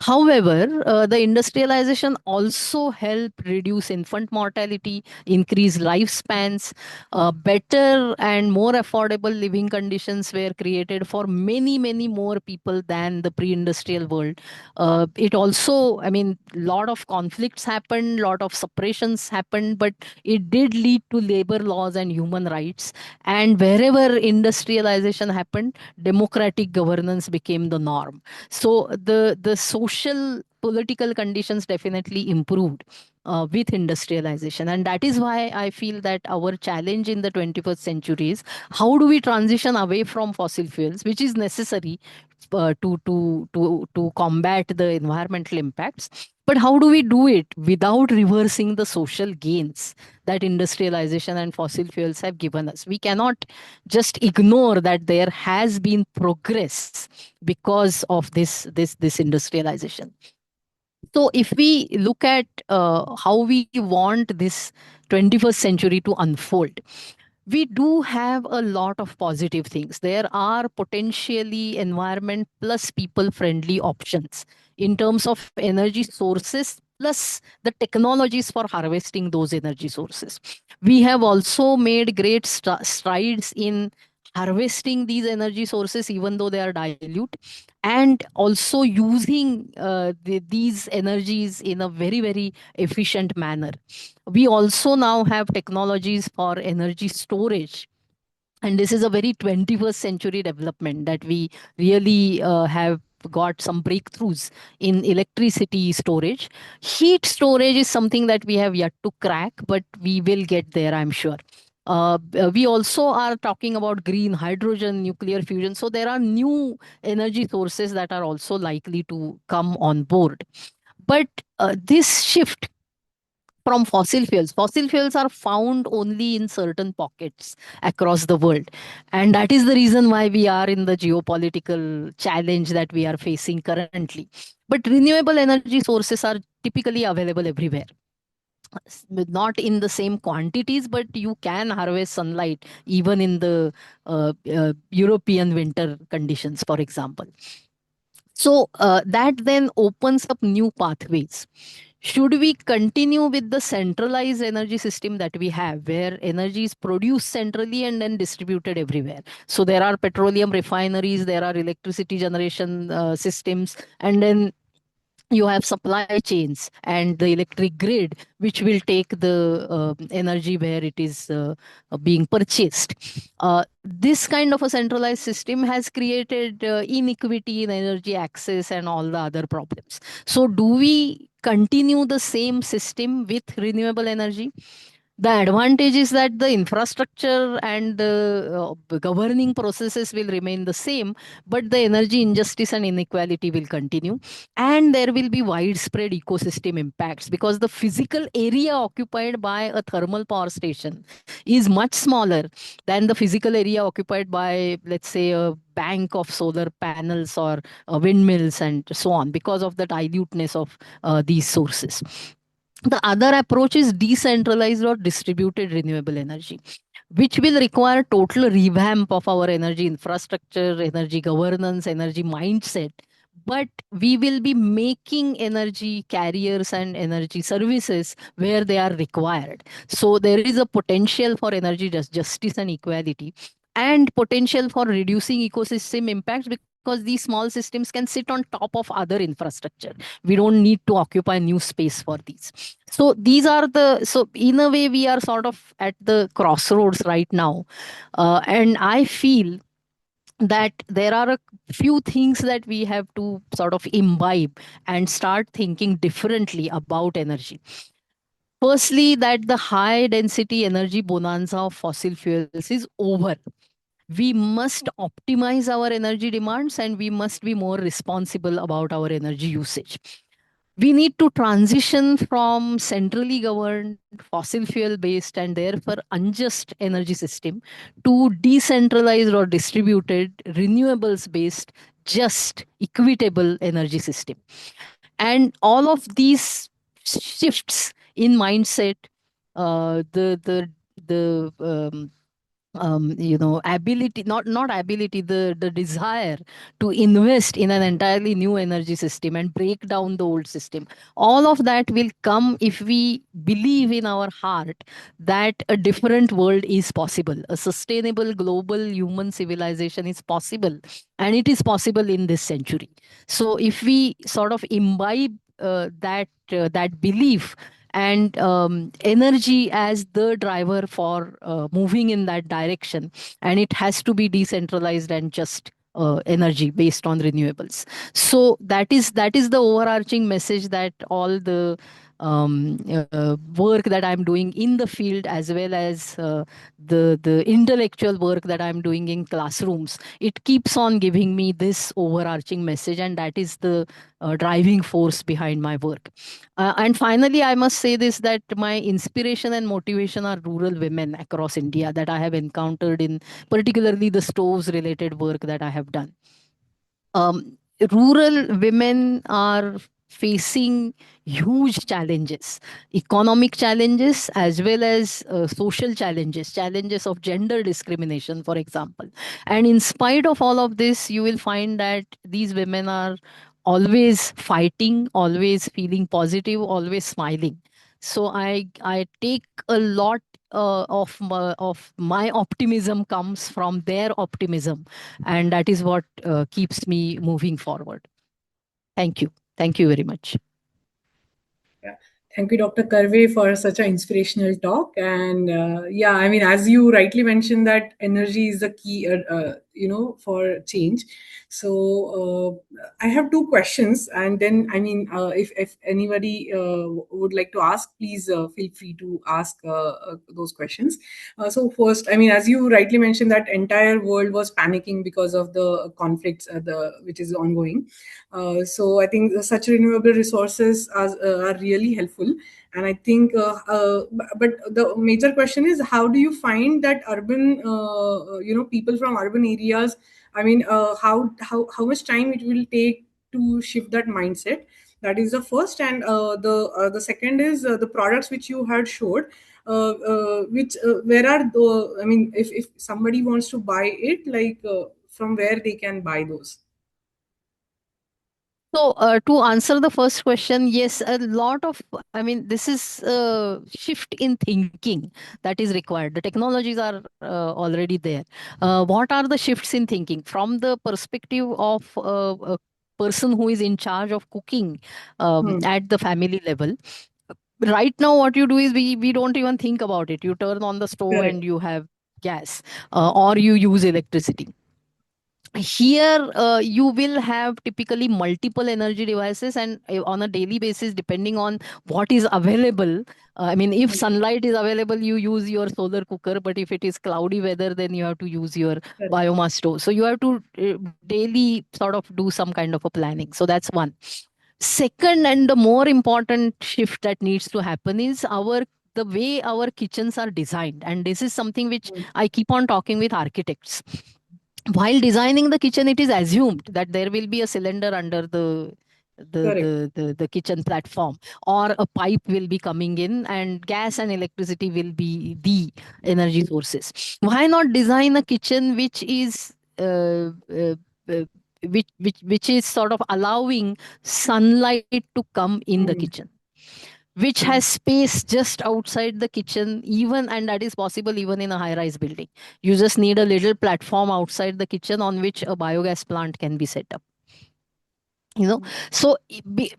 However, the industrialization also helped reduce infant mortality, increase lifespans, better and more affordable living conditions were created for many, many more people than the pre-industrial world. It also, I mean, lot of conflicts happened, lot of separations happened, but it did lead to labor laws and human rights. And wherever industrialization happened, democratic governance became the norm. So the social political conditions definitely improved with industrialization. And that is why I feel that our challenge in the 21st century is how do we transition away from fossil fuels, which is necessary to combat the environmental impacts. But how do we do it without reversing the social gains that industrialization and fossil fuels have given us? We cannot just ignore that there has been progress because of this industrialization. So if we look at how we want this 21st century to unfold, we do have a lot of positive things. There are potentially environment plus people friendly options in terms of energy sources plus the technologies for harvesting those energy sources. We have also made great strides in harvesting these energy sources even though they are dilute, and also using these energies in a very, very efficient manner. We also now have technologies for energy storage. And this is a very 21st century development that we really have got some breakthroughs in electricity storage. Heat storage is something that we have yet to crack, but we will get there, I'm sure. We also are talking about green hydrogen, nuclear fusion. So there are new energy sources that are also likely to come on board. But this shift from fossil fuels. Fossil fuels are found only in certain pockets across the world. And that is the reason why we are in the geopolitical challenge that we are facing currently. But renewable energy sources are typically available everywhere. Not in the same quantities, but you can harvest sunlight even in the European winter conditions, for example. So that then opens up new pathways. Should we continue with the centralized energy system that we have, where energy is produced centrally and then distributed everywhere? So there are petroleum refineries, there are electricity generation systems, and then you have supply chains and the electric grid, which will take the energy where it is being purchased. This kind of a centralized system has created inequity in energy access and all the other problems. So do we continue the same system with renewable energy? The advantage is that the infrastructure and the governing processes will remain the same, but the energy injustice and inequality will continue. And there will be widespread ecosystem impacts, because the physical area occupied by a thermal power station is much smaller than the physical area occupied by, let's say, a bank of solar panels or windmills and so on, because of the diluteness of these sources. The other approach is decentralized or distributed renewable energy, which will require total revamp of our energy infrastructure, energy governance, energy mindset. But we will be making energy carriers and energy services where they are required. So there is a potential for energy justice and equality, and potential for reducing ecosystem impacts, because these small systems can sit on top of other infrastructure. We don't need to occupy new space for these. So these are the, so in a way we are sort of at the crossroads right now. And I feel that there are a few things that we have to sort of imbibe and start thinking differently about energy. Firstly, that the high density energy bonanza of fossil fuels is over. We must optimize our energy demands, and we must be more responsible about our energy usage. We need to transition from centrally governed fossil fuel based and therefore unjust energy system to decentralized or distributed renewables based just equitable energy system. And all of these shifts in mindset, the ability, not ability, the desire to invest in an entirely new energy system and break down the old system, all of that will come if we believe in our heart that a different world is possible, a sustainable global human civilization is possible, and it is possible in this century. So if we sort of imbibe that belief and energy as the driver for moving in that direction, and it has to be decentralized and just energy based on renewables. So that is the overarching message that all the work that I'm doing in the field, as well as the intellectual work that I'm doing in classrooms, it keeps on giving me this overarching message, and that is the driving force behind my work. And finally, I must say this, that my inspiration and motivation are rural women across India that I have encountered in particularly the stoves related work that I have done. Rural women are facing huge challenges, economic challenges, as well as social challenges, challenges of gender discrimination, for example. And in spite of all of this, you will find that these women are always fighting, always feeling positive, always smiling. So I take a lot of my optimism comes from their optimism, and that is what keeps me moving forward. Thank you very much. Yeah. Thank you, Dr. Karve, for such an inspirational talk. And yeah, I mean, as you rightly mentioned, that energy is the key, for change. So I have two questions, and then I mean, if anybody would like to ask, please feel free to ask those questions. So first, I mean, as you rightly mentioned, that entire world was panicking because of the conflicts, the which is ongoing. So I think such renewable resources are really helpful. And I think, but the major question is, how do you find that urban, people from urban areas? I mean, how much time it will take to shift that mindset? That is the first, and the second is the products which you had showed. Which where are the? I mean, if somebody wants to buy it, like from where they can buy those? So, to answer the first question, yes, a lot of, I mean, this is a shift in thinking that is required. The technologies are already there. What are the shifts in thinking? From the perspective of a person who is in charge of cooking Hmm. at the family level, right now, what you do is we don't even think about it. You turn on the stove Correct. and you have gas, or you use electricity. Here you will have typically multiple energy devices, and on a daily basis, depending on what is available. I mean, if Hmm. sunlight is available, you use your solar cooker, but if it is cloudy weather, then you have to use your Correct. biomass stove. So you have to daily sort of do some kind of a planning. So that's one. Second, and the more important shift that needs to happen is our the way our kitchens are designed, and this is something which Hmm. I keep on talking with architects. While designing the kitchen, it is assumed that there will be a cylinder under Correct. the kitchen platform, or a pipe will be coming in, and gas and electricity will be the energy sources. Why not design a kitchen which is uh, which is sort of allowing sunlight to come in the Hmm. kitchen, which Hmm. has space just outside the kitchen, even, and that is possible even in a high rise building. You just need a little platform outside the kitchen on which a biogas plant can be set up. Hmm. So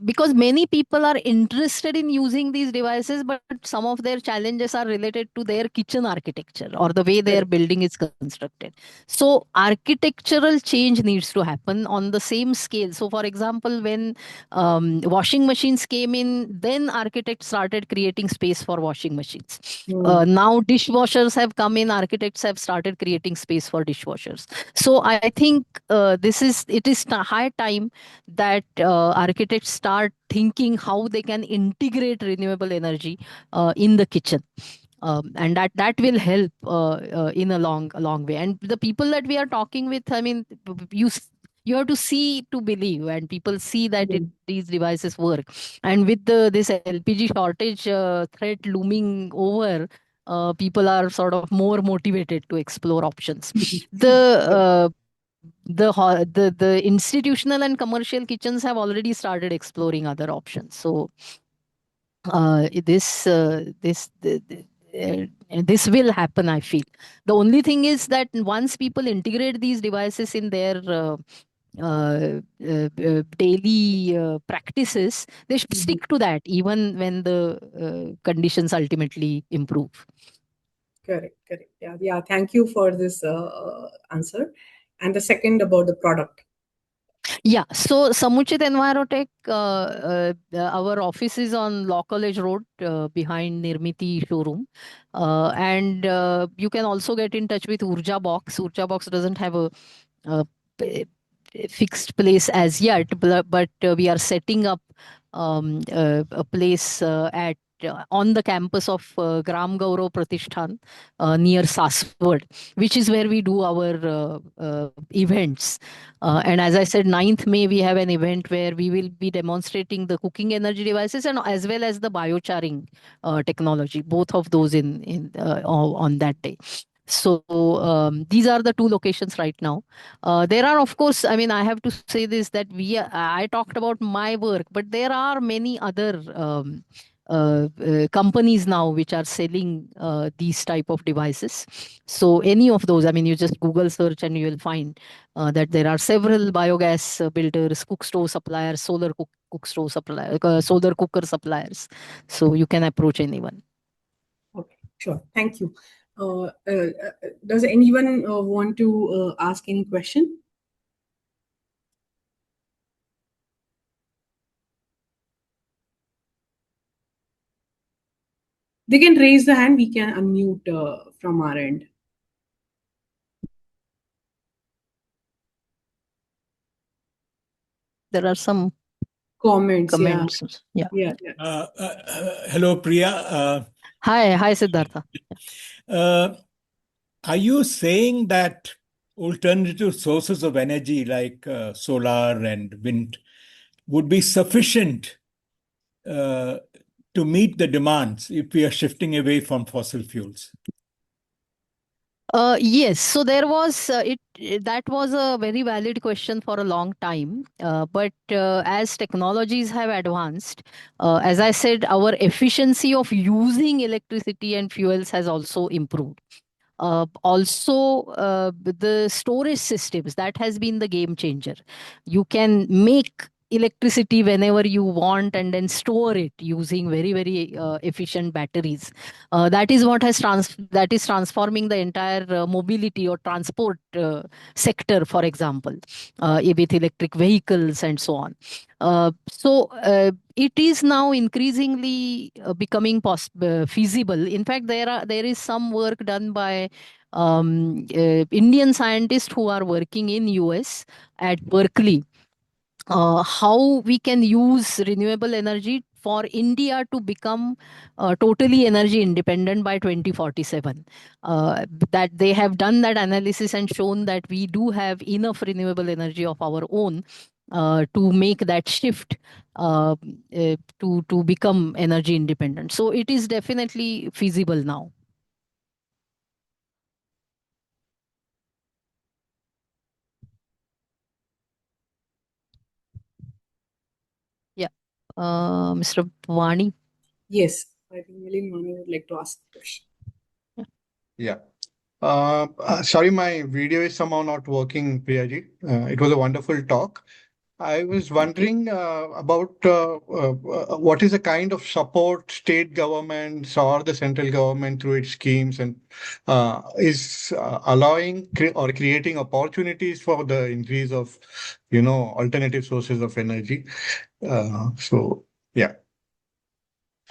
because many people are interested in using these devices, but some of their challenges are related to their kitchen architecture or the way their Correct. building is constructed. So architectural change needs to happen on the same scale. So for example, when washing machines came in, then architects started creating space for washing machines. Hmm. Now dishwashers have come in, architects have started creating space for dishwashers. So I think it is high time that architects start thinking how they can integrate renewable energy in the kitchen. And that will help in a long way. And the people that we are talking with, I mean, you have to see to believe, and people see that Hmm. these devices work. And with this LPG shortage threat looming over, people are sort of more motivated to explore options. The Correct. the institutional and commercial kitchens have already started exploring other options. So this will happen, I feel. The only thing is that once people integrate these devices in their daily practices, they should Hmm. stick to that even when the conditions ultimately improve. Correct. Correct. Yeah. Yeah. Thank you for this answer. And the second about the product. Yeah, so Samuchit Envirotech, our office is on Law College Road behind Nirmiti showroom. And you can also get in touch with Urja Box. Urja Box doesn't have a p- fixed place as yet, but we are setting up a place at on the campus of Gram Gaurav Pratishthan near Saswad, which is where we do our events. And as I said, 9th May, we have an event where we will be demonstrating the cooking energy devices and as well as the biocharing technology, both of those on that day. So these are the two locations right now. There are, of course, I mean, I have to say this that I talked about my work, but there are many other companies now which are selling these type of devices. So any of those, I mean, you just Google search and you will find that there are several biogas builders, cook stove suppliers, cook stove suppliers, solar cooker suppliers. So you can approach anyone. Okay. Sure. Thank you. Does anyone want to ask any question? They can raise the hand. We can unmute from our end. There are some Comments. Yeah. comments. Yeah. Yeah. Yeah. Hello, Priya. Hi, Siddhartha. Uh, are you saying that alternative sources of energy like solar and wind would be sufficient uh, to meet the demands if we are shifting away from fossil fuels? Yes, so there was that was a very valid question for a long time. But as technologies have advanced, as I said, our efficiency of using electricity and fuels has also improved. Also, the storage systems, that has been the game changer. You can make electricity whenever you want and then store it using very efficient batteries. That is what that is transforming the entire mobility or transport sector, for example, with electric vehicles and so on. It is now increasingly becoming feasible. In fact, there is some work done by Indian scientists who are working in US at Berkeley, how we can use renewable energy for India to become totally energy independent by 2047. That they have done that analysis and shown that we do have enough renewable energy of our own to make that shift to become energy independent. So it is definitely feasible now. Yeah. Mr. Vani. Yes, I think Milin Mani would like to ask the question. Yeah. Sorry, my video is somehow not working, Priyaji. It was a wonderful talk. I was wondering about what is the kind of support state governments or the central government through its schemes and is allowing or creating opportunities for the increase of, alternative sources of energy. So, yeah.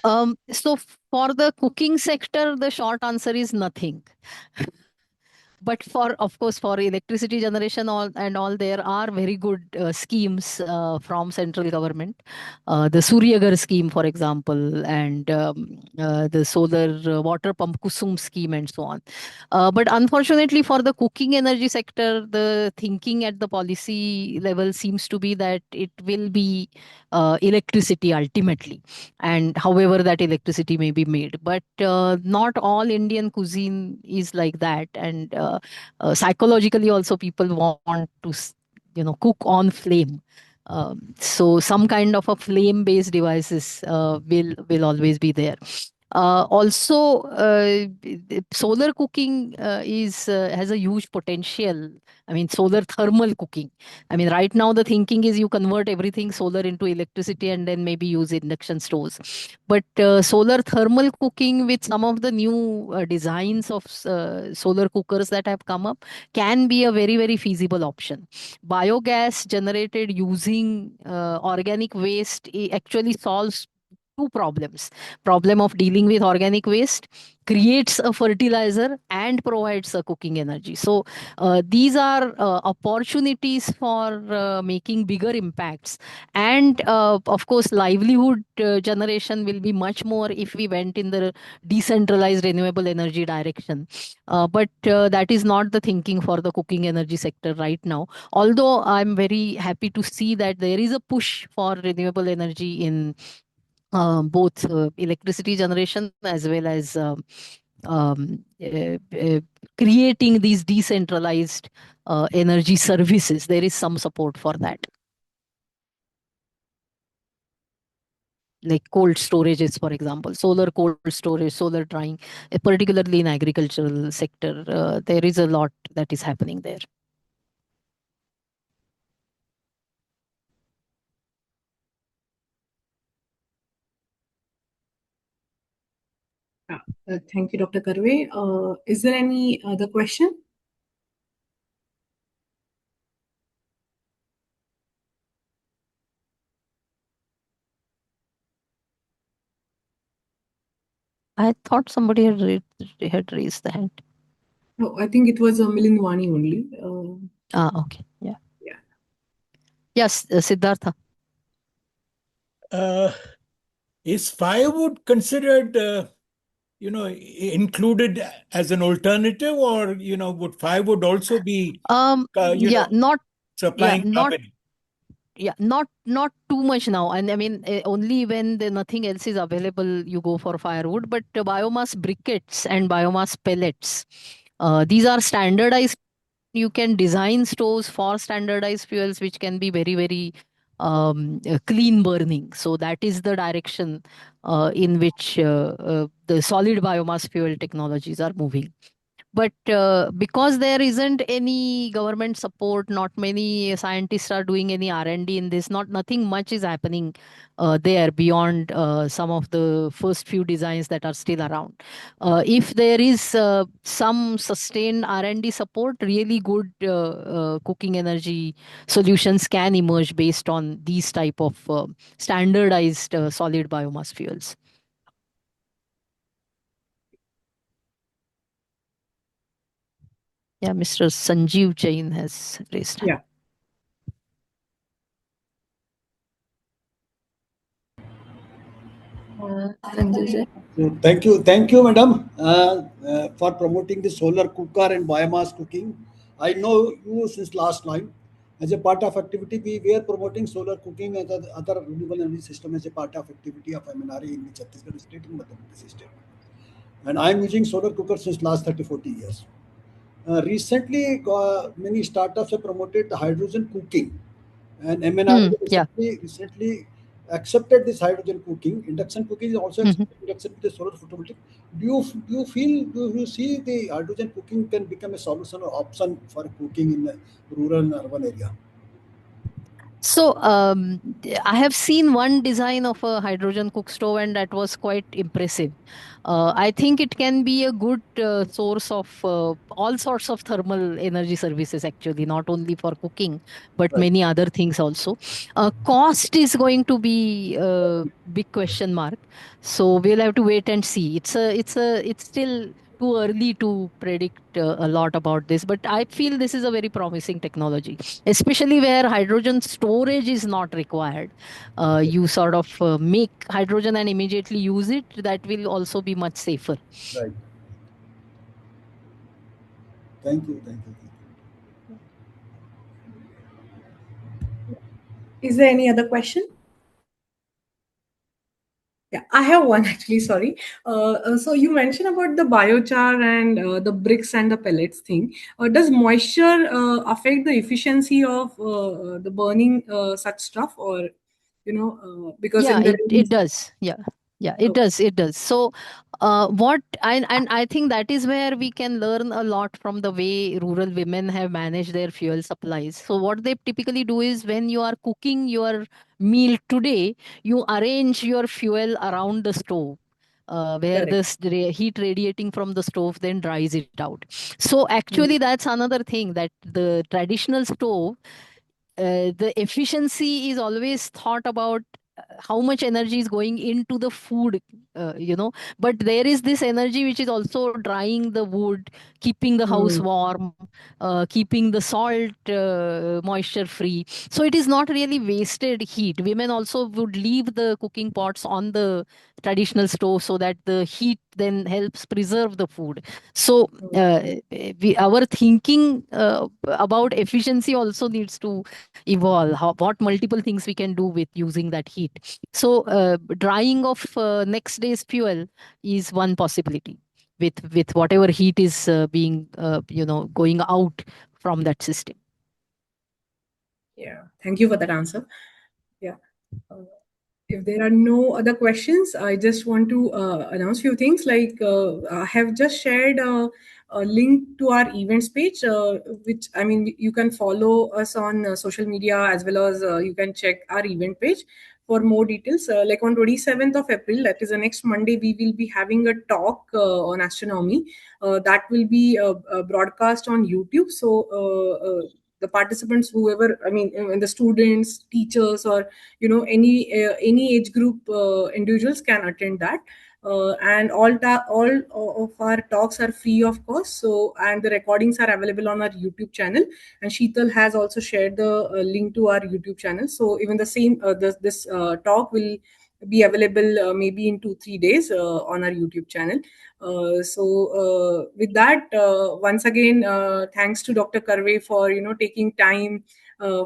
So for the cooking sector, the short answer is nothing. But for, of course, for electricity generation all, there are very good schemes from central government. The Suryagar scheme, for example, and the solar water pump Kusum scheme and so on. But unfortunately for the cooking energy sector, the thinking at the policy level seems to be that it will be electricity ultimately, and however that electricity may be made. But not all Indian cuisine is like that. And psychologically also people want to cook on flame. So some kind of a flame based devices will always be there. Also, solar cooking is has a huge potential. I mean, solar thermal cooking. I mean, right now the thinking is you convert everything solar into electricity and then maybe use induction stoves. But solar thermal cooking with some of the new designs of solar cookers that have come up can be a very feasible option. Biogas generated using organic waste actually solves two problems. Problem of dealing with organic waste, creates a fertilizer and provides a cooking energy. So these are opportunities for making bigger impacts. And of course livelihood generation will be much more if we went in the decentralized renewable energy direction. But that is not the thinking for the cooking energy sector right now, although I'm very happy to see that there is a push for renewable energy in both electricity generation as well as um, uh, uh, creating these decentralized energy services. There is some support for that, like cold storages, for example, solar cold storage, solar drying, particularly in agricultural sector. There is a lot that is happening there. Thank you, Dr. Karve. Is there any other question? I thought somebody had raised the hand. No, I think it was Milin Vani only. Okay. Yeah. Yeah. Yes, Siddhartha. Is firewood considered, included as an alternative, or would firewood also be, Yeah, not supplying not carbon? not too much now. And I mean, only when nothing else is available, you go for firewood. But biomass briquettes and biomass pellets These are standardized. You can design stoves for standardized fuels, which can be very, very clean burning. So that is the direction in which the solid biomass fuel technologies are moving. But because there isn't any government support, not many scientists are doing any R&D in this. Nothing much is happening there beyond some of the first few designs that are still around. If there is some sustained R&D support, really good cooking energy solutions can emerge based on these type of standardized solid biomass fuels. Yeah, Mr. Sanjeev Jain has raised hand. Yeah. Thank you, madam, for promoting the solar cooker and biomass cooking. I know you since last time. As a part of activity, we were promoting solar cooking and other renewable energy system as a part of activity of MNRE in the Chhattisgarh state in Madhya Pradesh state. And I am using solar cooker since last 30-40 years. Recently, many startups have promoted the hydrogen cooking, and MNRE Yeah. recently accepted this hydrogen cooking. Induction cooking is also accepted with the solar photovoltaic. Do you see the hydrogen cooking can become a solution or option for cooking in the rural and urban area? So I have seen one design of a hydrogen cook stove, and that was quite impressive. I think it can be a good source of all sorts of thermal energy services, actually, not only for cooking, but Right. many other things also. Cost is going to be a big question mark. So we'll have to wait and see. It's still too early to predict a lot about this, but I feel this is a very promising technology, especially where hydrogen storage is not required. You sort of make hydrogen and immediately use it. That will also be much safer. Right. Thank you. Is there any other question? Yeah, I have one actually. Sorry. So you mentioned about the biochar and the bricks and the pellets thing. Does moisture affect the efficiency of the burning such stuff, or because Yeah, in the it does. Yeah, it does. So what and I think that is where we can learn a lot from the way rural women have managed their fuel supplies. So what they typically do is, when you are cooking your meal today, you arrange your fuel around the stove, where correct. the heat radiating from the stove then dries it out. So actually, that's another thing, that the traditional stove, the efficiency is always thought about how much energy is going into the food, but there is this energy which is also drying the wood, keeping the house warm, keeping the salt moisture free. So it is not really wasted heat. Women also would leave the cooking pots on the traditional stove so that the heat then helps preserve the food. So our thinking about efficiency also needs to evolve. What multiple things we can do with using that heat. So drying of next day's fuel is one possibility with whatever heat is being going out from that system. Yeah, thank you for that answer. Yeah. If there are no other questions, I just want to announce few things. Like I have just shared a link to our events page, which I mean you can follow us on social media, as well as you can check our event page for more details. Like on 27th of April, that is the next Monday, we will be having a talk on astronomy that will be broadcast on YouTube. So the participants, whoever, I mean, the students, teachers, or any age group individuals can attend that. And all of our talks are free of cost. So, and the recordings are available on our YouTube channel. And Sheetal has also shared the link to our YouTube channel. So even the same this talk will be available maybe in 2-3 days on our YouTube channel. With that, once again, thanks to Dr. Karve for taking time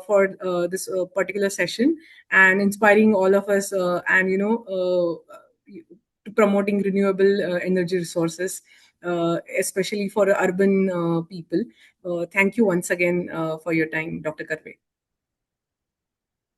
for this particular session and inspiring all of us, and to promoting renewable energy resources. especially for urban people. Thank you once again for your time, Dr. Karve.